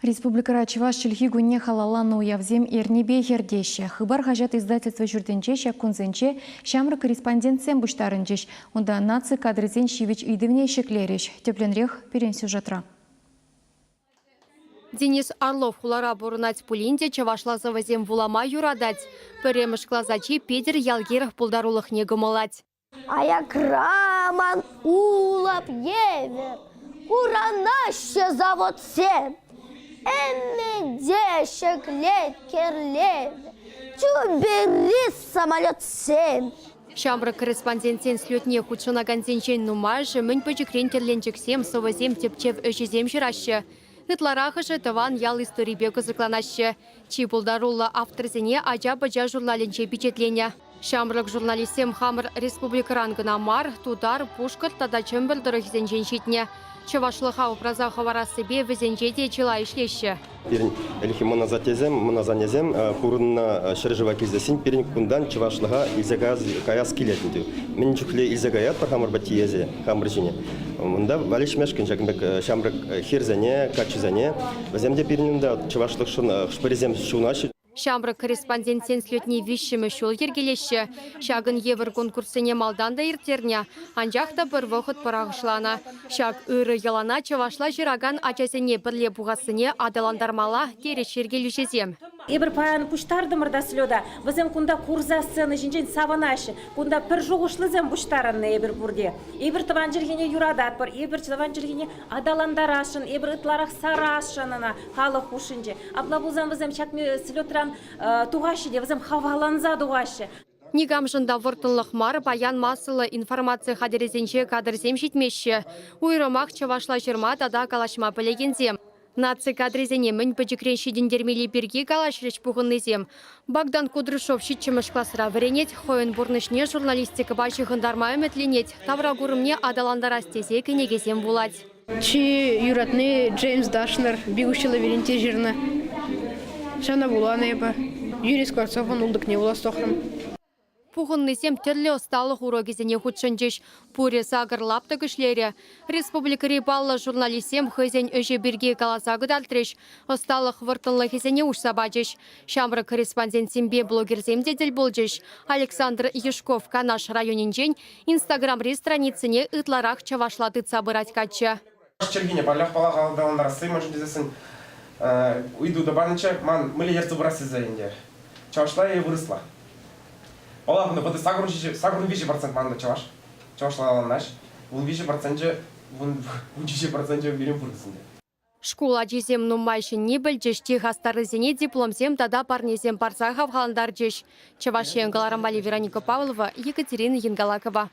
Республикара Чуваш чилхигуне халалланы уявзем эрнебе хердеше. Хыбар хажат издательство жүрденче, шаккунзенче, шамры корреспондентсен буштарынчеш. Онда наци кадрызен шивич идывне шеклереш. Тепленрех перен сюжетра. Денис Орлов хулара бурунать пулинде чавашлазывазем вулама юрадать. Перемыш клазачи Педер Ялгиров пулдарулых не гымылать. Аякраман улап евер, уранаще завод сем. Эмеде шеклет керлев, чуберис самолет сем. Шамры корреспондентен слетне худшына гантенчен нумайши, мэнь пачекрен терленчексем, совазем тепчев өшізем жираща. Хытларахышы таван ял историбе кызыкланаще. Чи пулдарулла авторзене ажа-бажа журналинче печетлене. Шамрык журналистем хамыр республикарангына мар, тудар, пушкар, тада чембердырых зенченшитне. Чавашлыха образа хавара себе везенчеде чила ишлеще. Перень эльхи мына затезем, мына занезем, курынна шыржыва кездесин, перень кундан чавашлыха илзагаз каяс килетінді. Мен жүкле илзагаят бар хамыр батиезе, хамыр жіне. Мында валиш мешкін жакынбек шамрык херзене, качызене. Веземде перенінде чавашлық шпарезем шунашы. Шамры корреспондентен слетне вишшімі шул ергелеші. Шагын евір конкурсыне малдан да иртерне. Анжақта бір вұқыт парағышлана. Шаг үрі ялана чавашла жираган ачасыне бірле бұғасыне адаландармала тереш ергелешезем. Ебір паяны пуштарды мырда слёда. Візем кунда курзасыны жинжен саванашы. Кунда пір жоғышлызем буштарынны ебір бұрде. Ебір тыван жүргене юрадат бар. Ебір тыван жүргене адаландарашын. Ебір ытларақ сарашынына халық хушынже. Абла бұлзан візем чакме слётран туғашы де. Візем хаваланза туғашы. Нигамжында вұртынлық мар баян масылы информация хадерезенче кадрзем жетмеші. Уйрымақ чавашла жырма дада калашма білегензем. Наци кадрезене мін пөчекрен шедендермелі берге калашреш бұғыннызем. Богдан Кудрышов шитчіміш класыра віренет, хойын бұрнышне журналистика башы ғындарма өметленет, тавра ғұрымне адаландара стезе кенегезем булать. Чи юратны Джеймс Дашнер, бегущий лабиринте жирна. Шана буланы еба. Юрий Скворцов, он улдық не ула стохрым. Пухыннызем терлі ұсталық урогезіне худшынчыш. Пуре сағыр лапты күшлері. Республика репаллы журналистем хызен өже бірге каласагы дальтреш. Ұсталық вұртынлы хезене ұшсабачыш. Шамры корреспондентсембе блогерзем деділ болжыш. Александр Ешков Канаш районинжен инстаграм-ри страницыне ытларақ чавашлады цабырать качы. Чергине барлық бала қалдаландар сыймыш дезесін уйду да барныча ман мілі ерті бұрасы зайынде. Чавашла и вырысла. Ола бұны бұды сағырын 5% манда чаваш. Чавашла аланнаш. Бұл 5% бұл 10% берем бұрғысында. Школа жезем нумайшын не білжіш, техастары зене дипломзем тада парнезем парсахав ғаландар жеш. Чавашен Галарамбали Вероника Павлова, Екатерина Янгалакова.